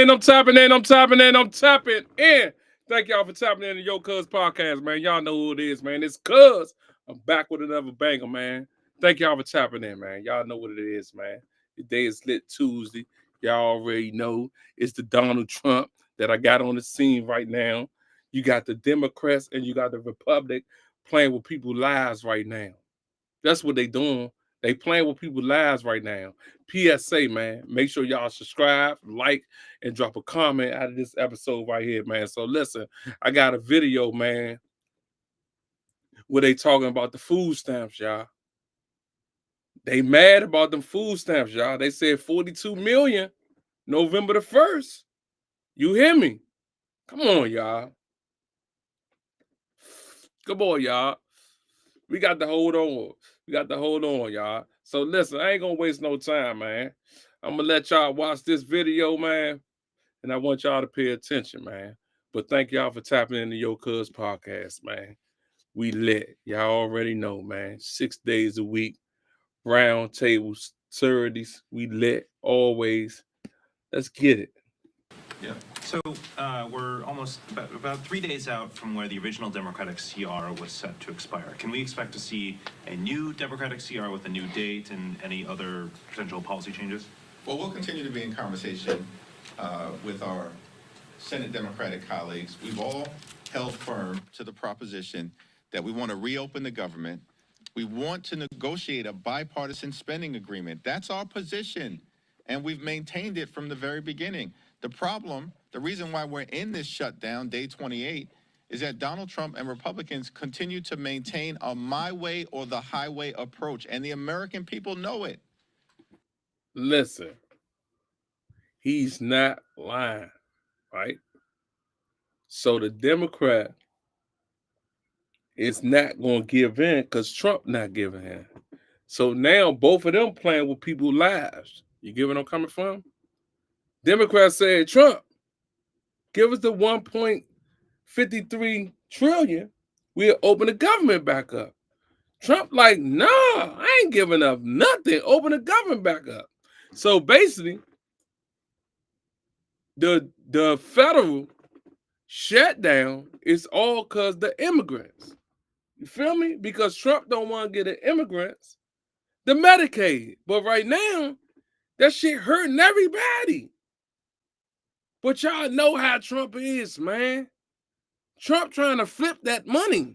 in, I'm tapping in, I'm tapping in, I'm tapping in. Thank y'all for tapping in the Yocuzpodcast, man. Y'all know who it is, man. It's Cuz. I'm back with another banger, man. Thank y'all for tapping in, man. Y'all know what it is, man. Today is Lit Tuesday. Y'all already know it's the Donald Trump that I got on the scene right now. You got the Democrats and you got the Republic playing with people's lives right now. That's what they doing. They playing with people's lives right now. PSA, man. Make sure y'all subscribe, like, and drop a comment out of this episode right here, man. So listen, I got a video, man, where they talking about the food stamps, y'all. They mad about them food stamps, y'all. They said 42 million November the 1st. You hear me? Come on, y'all. Come on, y'all. We got to hold on. We got to hold on, y'all. So listen, I ain't gonna waste no time, man. I'm gonna let y'all watch this video, man, and I want y'all to pay attention, man. But thank y'all for tapping into Yocuzpodcast, man. We lit. Y'all already know, man. 6 days a week, round tables, Saturdays. We lit always. Let's get it. Yeah. So we're almost about 3 days out from where the original Democratic CR was set to expire. Can we expect to see a new Democratic CR with a new date and any other potential policy changes? Well, we'll continue to be in conversation with our Senate Democratic colleagues. We've all held firm to the proposition that we want to reopen the government. We want to negotiate a bipartisan spending agreement. That's our position, and we've maintained it from the very beginning. The problem, the reason why we're in this shutdown, day 28, is that Donald Trump and Republicans continue to maintain a my way or the highway approach, and the American people know it. Listen, he's not lying, right? So the Democrat is not going to give in because Trump not giving in. So now both of them playing with people's lives. You get what I'm coming from? Democrats said, Trump, give us the 1.53 trillion. We'll open the government back up. Trump like, nah, I ain't giving up nothing. Open the government back up. So basically, the federal shutdown is all because the immigrants. You feel me? Because Trump don't want to get the immigrants the Medicaid. But right now, that shit hurting everybody. But y'all know how Trump is, man. Trump trying to flip that money.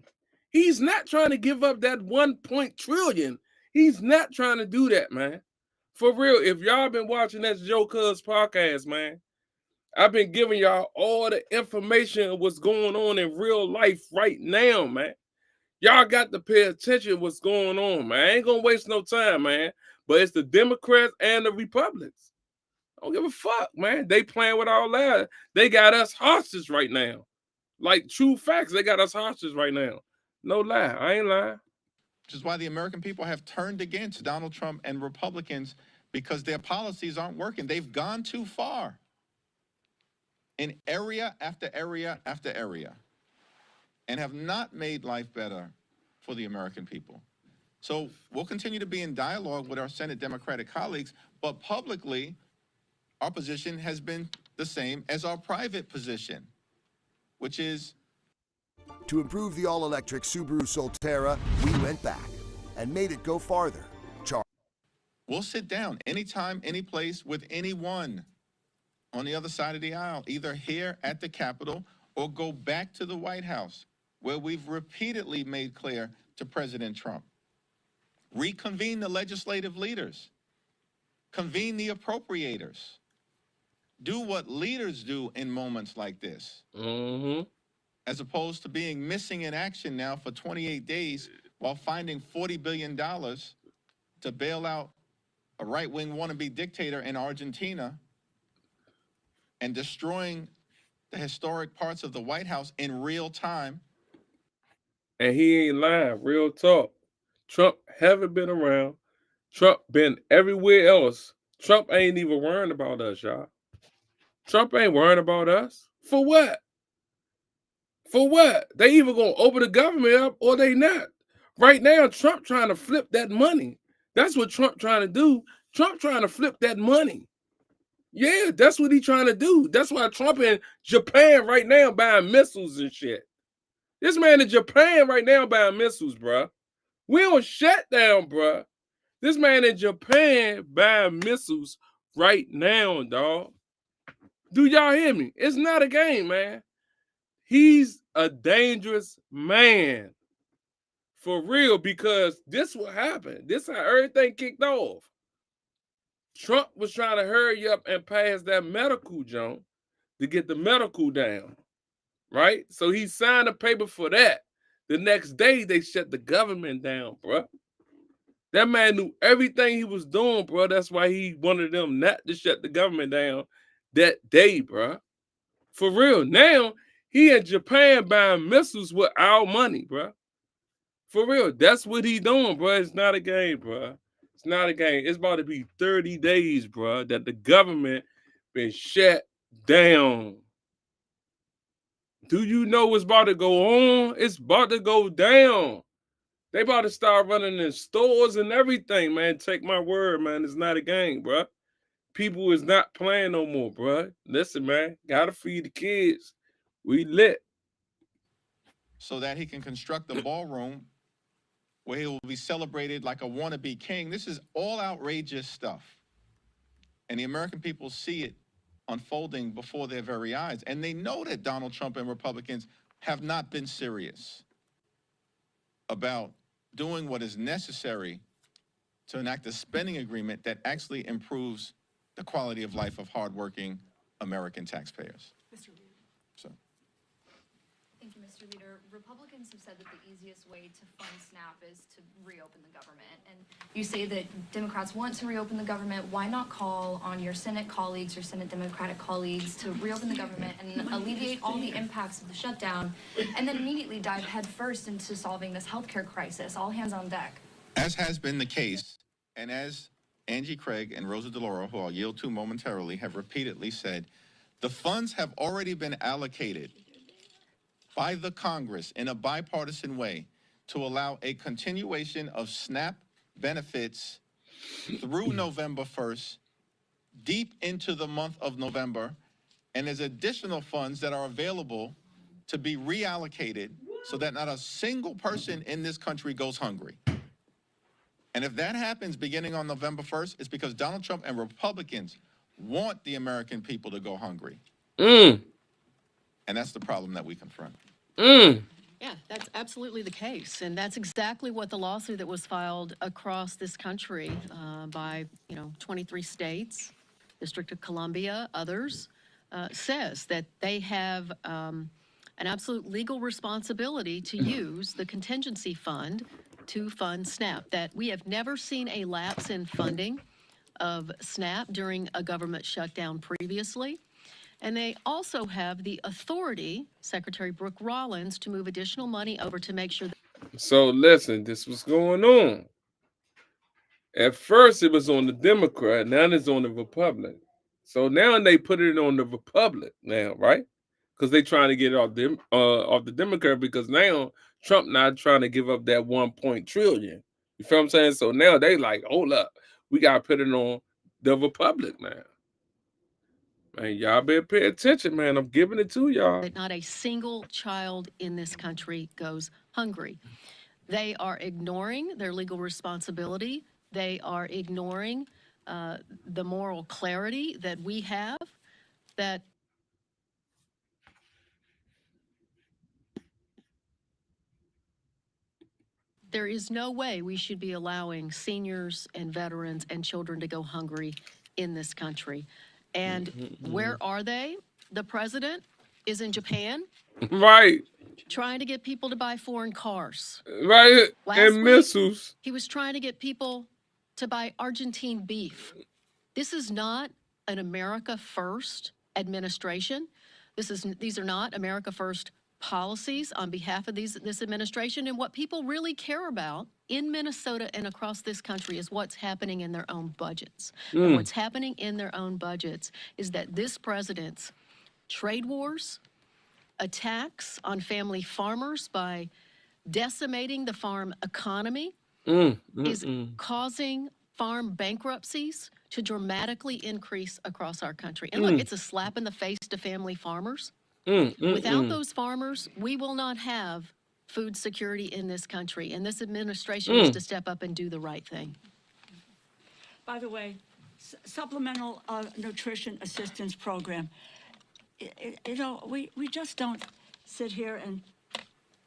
He's not trying to give up that 1 trillion. He's not trying to do that, man. For real, if y'all been watching that Yocuzpodcast, man, I've been giving y'all all the information of what's going on in real life right now, man. Y'all got to pay attention to what's going on, man. I ain't gonna waste no time, man. But it's the Democrats and the Republicans. I don't give a fuck, man. They playing with our lives. They got us hostage right now. Like true facts, they got us hostage right now. No lie, I ain't lying. Which is why the American people have turned against Donald Trump and Republicans, because their policies aren't working. They've gone too far in area after area after area and have not made life better for the American people. So we'll continue to be in dialogue with our Senate Democratic colleagues, but publicly, our position has been the same as our private position, which is to improve the all-electric Subaru Solterra, we went back and made it go farther. We'll sit down anytime, any place with anyone on the other side of the aisle, either here at the Capitol or go back to the White House, where we've repeatedly made clear to President Trump. Reconvene the legislative leaders. Convene the appropriators. Do what leaders do in moments like this. As opposed to being missing in action now for 28 days while finding $40 billion to bail out a right-wing wannabe dictator in Argentina and destroying the historic parts of the White House in real time. And he ain't lying, real talk. Trump haven't been around. Trump been everywhere else. Trump ain't even worrying about us, y'all. Trump ain't worrying about us. For what? For what? They either gonna open the government up or they not. Right now, Trump trying to flip that money. That's what Trump trying to do. Trump trying to flip that money. Yeah, that's what he trying to do. That's why Trump in Japan right now buying missiles and shit. This man in Japan right now buying missiles, bruh. We on shutdown, bruh. This man in Japan buying missiles right now, dog. Do y'all hear me? It's not a game, man. He's a dangerous man. For real, because this what happened. This how everything kicked off. Trump was trying to hurry up and pass that medical junk to get the medical down, right? So he signed a paper for that. The next day, they shut the government down, bro. That man knew everything he was doing, bro. That's why he wanted them not to shut the government down that day, bro. For real. Now, he in Japan buying missiles with our money, bro. For real. That's what he doing, bro. It's not a game, bro. It's not a game. It's about to be 30 days, bro, that the government been shut down. Do you know what's about to go on? It's about to go down. They about to start running in stores and everything, man. Take my word, man. It's not a game, bro. People is not playing no more, bro. Listen, man. Gotta feed the kids. We lit. So that he can construct a ballroom where he will be celebrated like a wannabe king. This is all outrageous stuff. And the American people see it unfolding before their very eyes. And they know that Donald Trump and Republicans have not been serious about doing what is necessary to enact a spending agreement that actually improves the quality of life of hardworking American taxpayers. Mr. Leader. So, Thank you, Mr. Leader. Republicans have said that the easiest way to fund SNAP is to reopen the government. And you say that Democrats want to reopen the government. Why not call on your Senate colleagues, your Senate Democratic colleagues, to reopen the government and alleviate all the impacts of the shutdown, and then immediately dive headfirst into solving this healthcare crisis? All hands on deck. as has been the case, and as Angie Craig and Rosa DeLauro, who I'll yield to momentarily, have repeatedly said, the funds have already been allocated by the Congress in a bipartisan way to allow a continuation of SNAP benefits through November 1st, deep into the month of November, and there's additional funds that are available to be reallocated so that not a single person in this country goes hungry. And if that happens beginning on November 1st, it's because Donald Trump and Republicans want the American people to go hungry. And that's the problem that we confront. Yeah, that's absolutely the case. And that's exactly what the lawsuit that was filed across this country by, 23 states, District of Columbia, others, says that they have an absolute legal responsibility to use the contingency fund to fund SNAP, that we have never seen a lapse in funding of SNAP during a government shutdown previously. And they also have the authority, Secretary Brooke Rollins, to move additional money over to make sure that. So listen, this was going on. At first, it was on the Democrat. Now it's on the Republican. So now they put it on the Republic now, right? Because they trying to get it off the Democrat, because now Trump not trying to give up that 1 trillion. You feel what I'm saying? So now they like, hold up, we got to put it on the Republic now. Man, y'all better pay attention, man. I'm giving it to y'all. That not a single child in this country goes hungry. They are ignoring their legal responsibility. They are ignoring the moral clarity that we have, that there is no way we should be allowing seniors and veterans and children to go hungry in this country. And where are they? The president is in Japan. Right. Trying to get people to buy foreign cars. Right. Last and week, missiles. He was trying to get people to buy Argentine beef. This is not an America First administration. These are not America First policies on behalf of this administration. And what people really care about in Minnesota and across this country is what's happening in their own budgets. And what's happening in their own budgets is that this president's trade wars, attacks on family farmers by decimating the farm economy, is causing farm bankruptcies to dramatically increase across our country. And look, it's a slap in the face to family farmers. Without those farmers, we will not have food security in this country. And this administration needs to step up and do the right thing. By the way, supplemental nutrition assistance program. You know, we just don't sit here and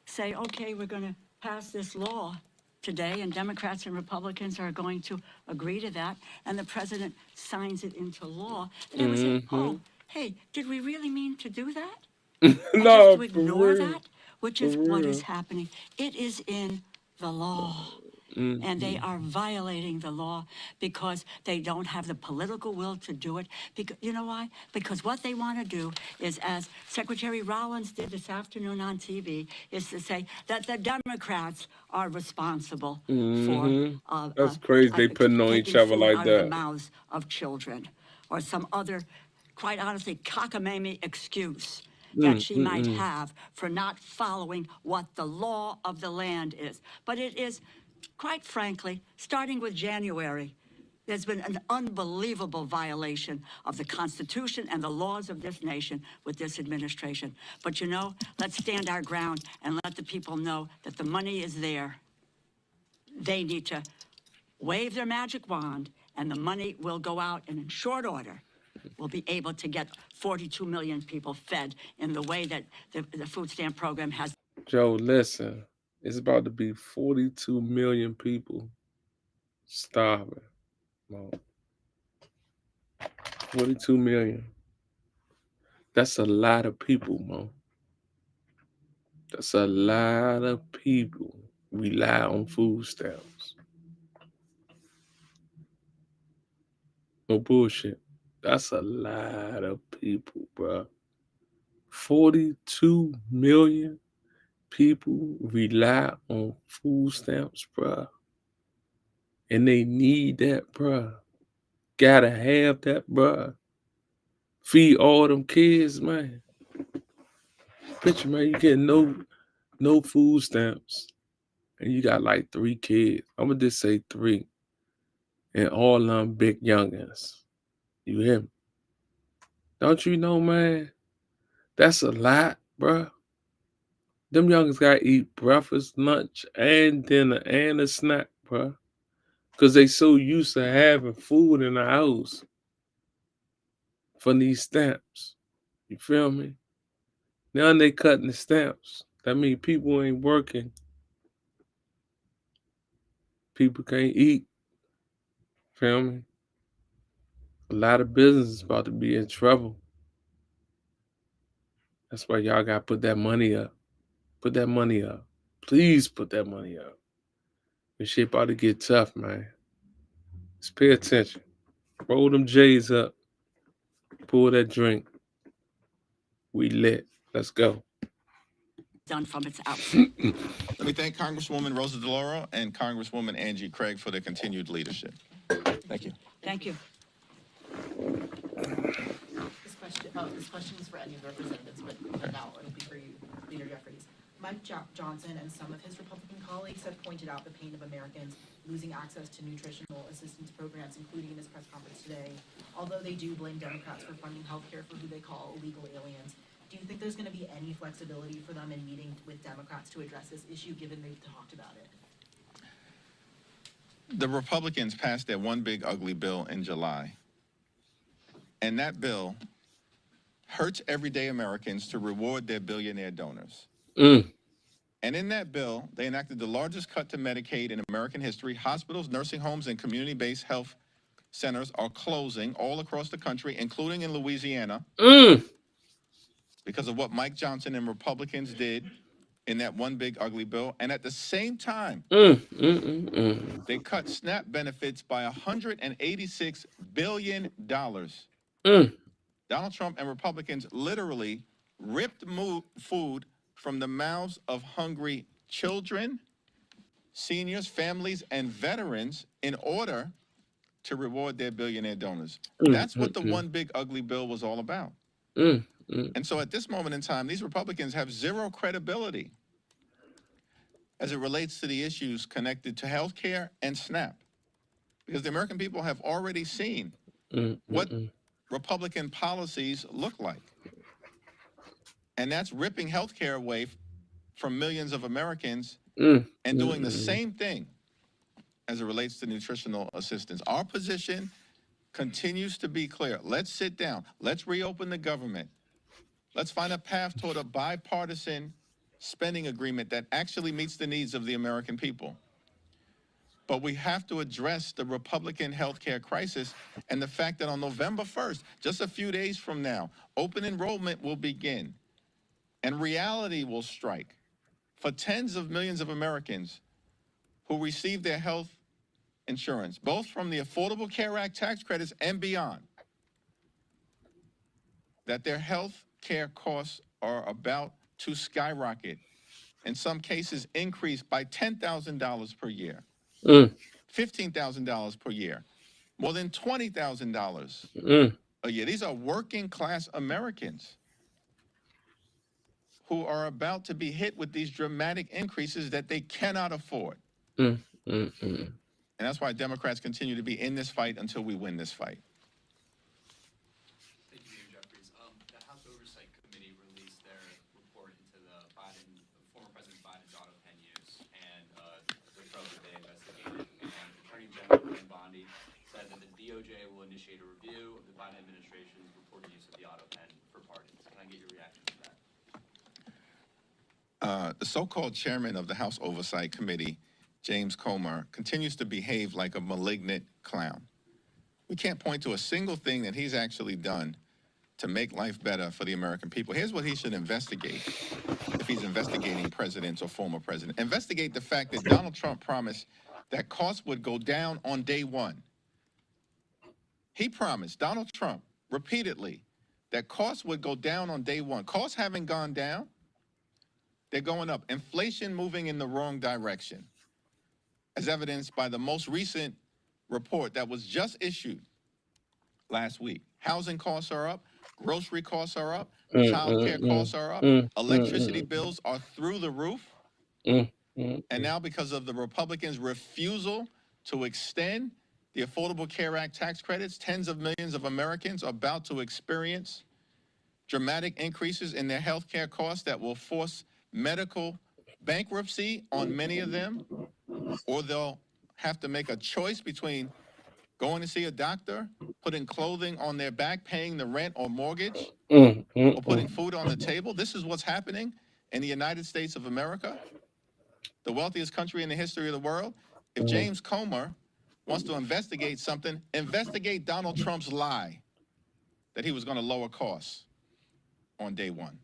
say, okay, we're going to pass this law today, and Democrats and Republicans are going to agree to that, and the president signs it into law. And I would say, oh, hey, did we really mean to do that? And No, just to ignore that, which is what is happening. It is in the law. And they are violating the law because they don't have the political will to do it. Because, you know why? Because what they want to do is, as Secretary Rollins did this afternoon on TV, is to say that the Democrats are responsible for That's crazy. They putting on each taking other food like out of the that. mouths of children, or some other, quite honestly, cockamamie excuse that she might have for not following what the law of the land is. But it is, quite frankly, starting with January, there's been an unbelievable violation of the Constitution and the laws of this nation with this administration. But you know, let's stand our ground and let the people know that the money is there. They need to wave their magic wand, and the money will go out, and in short order, we'll be able to get 42 million people fed in the way that the food stamp program has. Joe, listen, it's about to be 42 million people starving. Mo. 42 million. That's a lot of people, Mo. That's a lot of people rely on food stamps. No bullshit. That's a lot of people, bro. 42 million people rely on food stamps, bro. And they need that, bro. Gotta have that, bro. Feed all them kids, man. Picture, man, you get no food stamps, and you got like 3 kids. I'm gonna just say 3, and all them big youngins. You hear me? Don't you know, man? That's a lot, bro. Them youngins gotta eat breakfast, lunch, and dinner, and a snack, bro. Cause they so used to having food in the house from these stamps. You feel me? Now they cutting the stamps. That means people ain't working. People can't eat. Feel me? A lot of business is about to be in trouble. That's why y'all gotta put that money up. Put that money up. Please put that money up. This shit about to get tough, man. Just pay attention. Roll them J's up. Pour that drink. We lit. Let's go. Done from its outset. Let me thank Congresswoman Rosa DeLauro and Congresswoman Angie Craig for their continued leadership. Thank you. Thank you. This question is for any of the representatives, but now it'll be for you, Leader Jeffries. Mike Johnson and some of his Republican colleagues have pointed out the pain of Americans losing access to nutritional assistance programs, including in his press conference today. Although they do blame Democrats for funding healthcare for who they call illegal aliens, do you think there's going to be any flexibility for them in meeting with Democrats to address this issue, given they've talked about it? The Republicans passed their one big ugly bill in July. And that bill hurts everyday Americans to reward their billionaire donors. And in that bill, they enacted the largest cut to Medicaid in American history. Hospitals, nursing homes, and community-based health centers are closing all across the country, including in Louisiana, because of what Mike Johnson and Republicans did in that one big ugly bill. And at the same time, they cut SNAP benefits by $186 billion. Donald Trump and Republicans literally ripped food from the mouths of hungry children, seniors, families, and veterans in order to reward their billionaire donors. That's what the one big ugly bill was all about. And so at this moment in time, these Republicans have zero credibility as it relates to the issues connected to health care and SNAP. because the American people have already seen what Republican policies look like. And that's ripping health care away from millions of Americans and doing the same thing as it relates to nutritional assistance. Our position continues to be clear. Let's sit down. Let's reopen the government. Let's find a path toward a bipartisan spending agreement that actually meets the needs of the American people. But we have to address the Republican healthcare crisis and the fact that on November 1st, just a few days from now, open enrollment will begin and reality will strike for tens of millions of Americans who receive their health insurance, both from the Affordable Care Act tax credits and beyond, that their health care costs are about to skyrocket, in some cases increase by $10,000 per year, $15,000 per year, more than $20,000 a year. These are working class Americans who are about to be hit with these dramatic increases that they cannot afford. And that's why Democrats continue to be in this fight until we win this fight. Thank you, Leader Jeffries. The House Oversight Committee released their report into the former President Biden's auto pen use and the probe that they investigated. And Attorney General Ken Bondi said that the DOJ will initiate a review of the Biden administration's reported use of the auto pen for pardons. Can I get your reaction to that? The so-called chairman of the House Oversight Committee, James Comer, continues to behave like a malignant clown. We can't point to a single thing that he's actually done to make life better for the American people. Here's what he should investigate if he's investigating presidents or former presidents. Investigate the fact that Donald Trump promised that costs would go down on day one. He promised, Donald Trump, repeatedly, that costs would go down on day one. Costs haven't gone down. They're going up. Inflation moving in the wrong direction, as evidenced by the most recent report that was just issued last week. Housing costs are up, grocery costs are up, child care costs are up, electricity bills are through the roof. And now, because of the Republicans' refusal to extend the Affordable Care Act tax credits, tens of millions of Americans are about to experience dramatic increases in their health care costs that will force medical bankruptcy on many of them, or they'll have to make a choice between going to see a doctor, putting clothing on their back, paying the rent or mortgage, or putting food on the table. This is what's happening in the United States of America, the wealthiest country in the history of the world. If James Comer wants to investigate something, investigate Donald Trump's lie that he was going to lower costs on day one.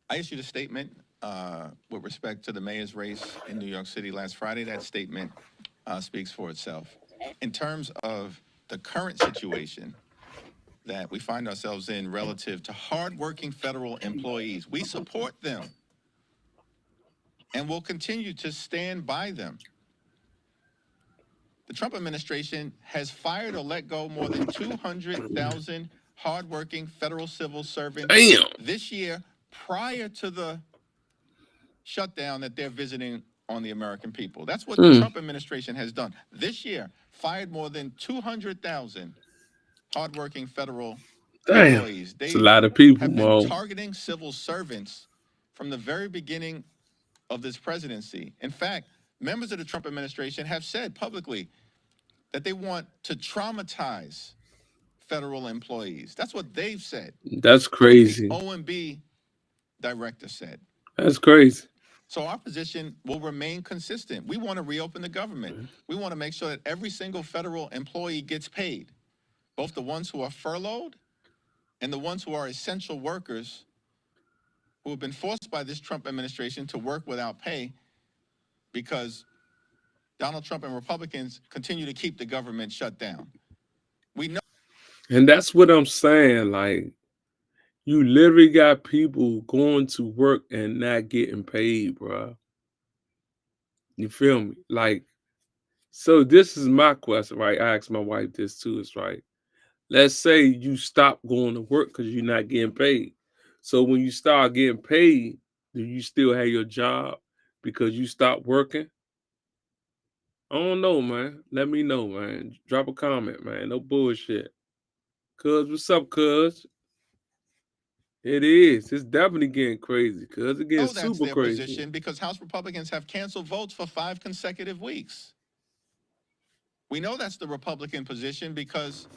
I issued a statement with respect to the mayor's race in New York City last Friday. That statement speaks for itself. In terms of the current situation that we find ourselves in relative to hardworking federal employees, we support them and will continue to stand by them. The Trump administration has fired or let go more than 200,000 hardworking federal civil servants this year, prior to the shutdown that they're visiting on the American people. That's what the Trump administration has done. This year, fired more than 200,000 hardworking federal employees. They It's a lot of people, have been Mo. targeting civil servants from the very beginning of this presidency. In fact, members of the Trump administration have said publicly that they want to traumatize federal employees. That's what they've said. That's crazy. The OMB director said. That's crazy. So our position will remain consistent. We want to reopen the government. We want to make sure that every single federal employee gets paid, both the ones who are furloughed and the ones who are essential workers who have been forced by this Trump administration to work without pay because Donald Trump and Republicans continue to keep the government shut down. We know And that's what I'm saying. Like, you literally got people going to work and not getting paid, bro. You feel me? Like, so this is my question, right? I asked my wife this too. It's right. Let's say you stop going to work because you're not getting paid. So when you start getting paid, do you still have your job because you stopped working? I don't know, man. Let me know, man. Drop a comment, man. No bullshit. Cuz, what's up, cuz? It is. It's definitely getting crazy, cuz. It getting No, that's super their crazy. position because House Republicans have canceled votes for 5 consecutive weeks. We know that's the Republican position because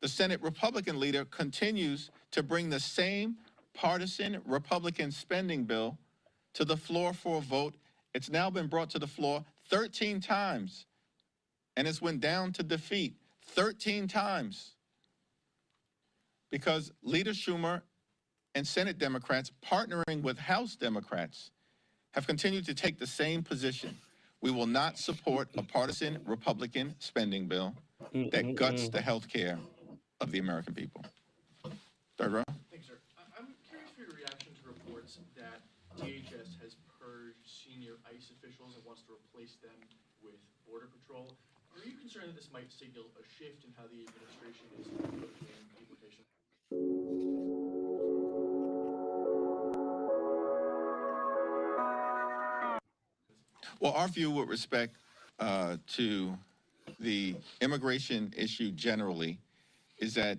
the Senate Republican leader continues to bring the same partisan Republican spending bill to the floor for a vote. It's now been brought to the floor 13 times, and it's went down to defeat 13 times because Leader Schumer and Senate Democrats partnering with House Democrats have continued to take the same position. We will not support a partisan Republican spending bill that guts the health care of the American people. Third row. Thanks, sir. I'm curious for your reaction to reports that DHS has purged senior ICE officials and wants to replace them with Border Patrol. Are you concerned that this might signal a shift in how the administration is approaching deportation? Well, our view with respect to the immigration issue generally is that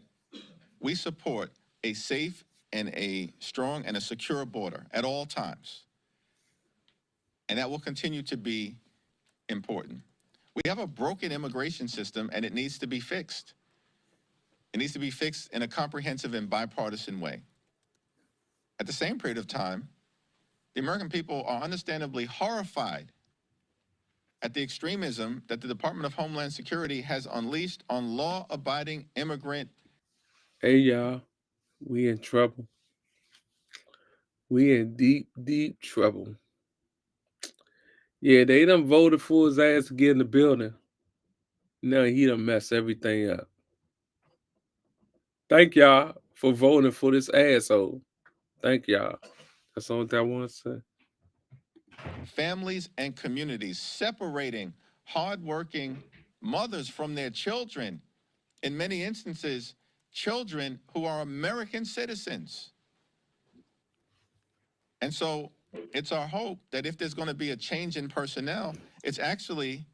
we support a safe and a strong and a secure border at all times. And that will continue to be important. We have a broken immigration system and it needs to be fixed. It needs to be fixed in a comprehensive and bipartisan way. At the same period of time, the American people are understandably horrified at the extremism that the Department of Homeland Security has unleashed on law-abiding immigrant. Hey, y'all. We in trouble. We in deep, deep trouble. Yeah, they done voted for his ass to get in the building. Now he done messed everything up. Thank y'all for voting for this asshole. Thank y'all. That's the only thing I want to say. Families and communities separating hardworking mothers from their children. In many instances, children who are American citizens. And so it's our hope that if there's going to be a change in personnel, it's actually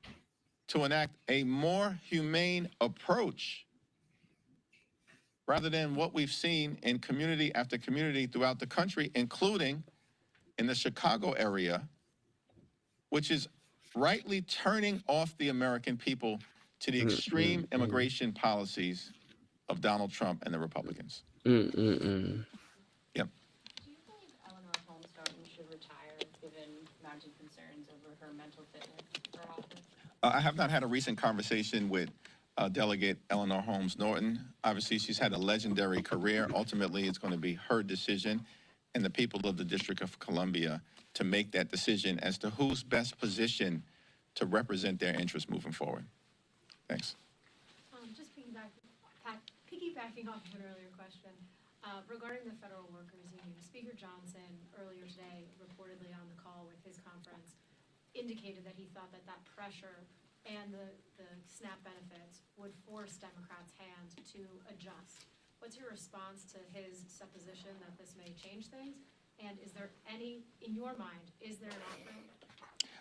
to enact a more humane approach rather than what we've seen in community after community throughout the country, including in the Chicago area, which is rightly turning off the American people to the extreme immigration policies of Donald Trump and the Republicans. Yep. Do you believe Eleanor Holmes should retire given mounting concerns over her mental fitness for office? I have not had a recent conversation with Delegate Eleanor Holmes Norton. Obviously, she's had a legendary career. Ultimately, it's going to be her decision and the people of the District of Columbia to make that decision as to who's best positioned to represent their interests moving forward. Thanks. Just piggybacking off of an earlier question, regarding the federal workers union, Speaker Johnson earlier today, reportedly on the call with his conference, indicated that he thought that pressure and the SNAP benefits would force Democrats' hand to adjust. What's your response to his supposition that this may change things? And is there any, in your mind, is there an off-ramp?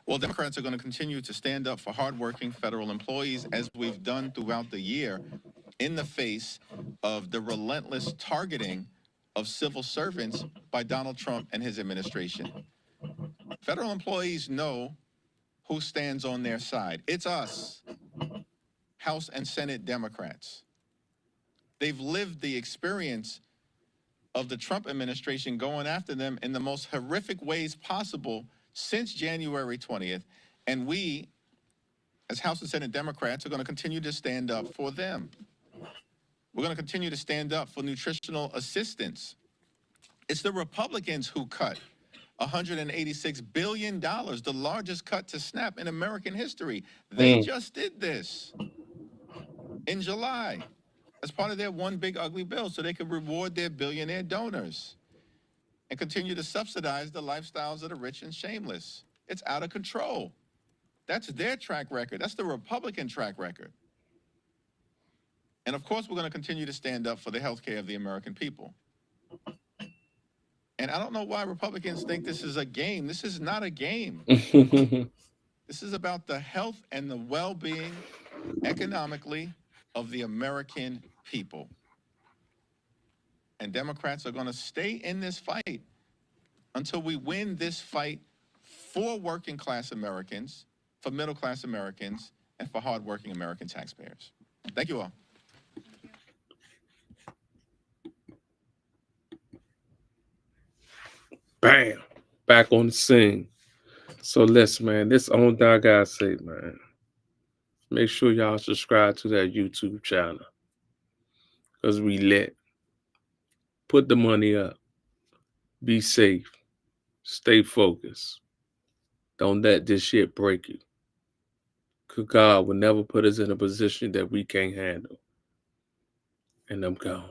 Well, Democrats are going to continue to stand up for hardworking federal employees as we've done throughout the year in the face of the relentless targeting of civil servants by Donald Trump and his administration. Federal employees know who stands on their side. It's us, House and Senate Democrats. They've lived the experience of the Trump administration going after them in the most horrific ways possible since January 20th. And we, as House and Senate Democrats, are going to continue to stand up for them. We're going to continue to stand up for nutritional assistance. It's the Republicans who cut $186 billion, the largest cut to SNAP in American history. They just did this in July. as part of their one big ugly bill so they could reward their billionaire donors and continue to subsidize the lifestyles of the rich and shameless. It's out of control. That's their track record. That's the Republican track record. And of course, we're going to continue to stand up for the health care of the American people. And I don't know why Republicans think this is a game. This is not a game. This is about the health and the well-being economically of the American people. And Democrats are going to stay in this fight until we win this fight for working class Americans, for middle class Americans, and for hardworking American taxpayers. Thank you all. Bam. Back on the scene. So listen, man, this only thing I gotta say, man. Make sure y'all subscribe to that YouTube channel. Because we lit. Put the money up. Be safe. Stay focused. Don't let this shit break you. Because God will never put us in a position that we can't handle. And I'm gone.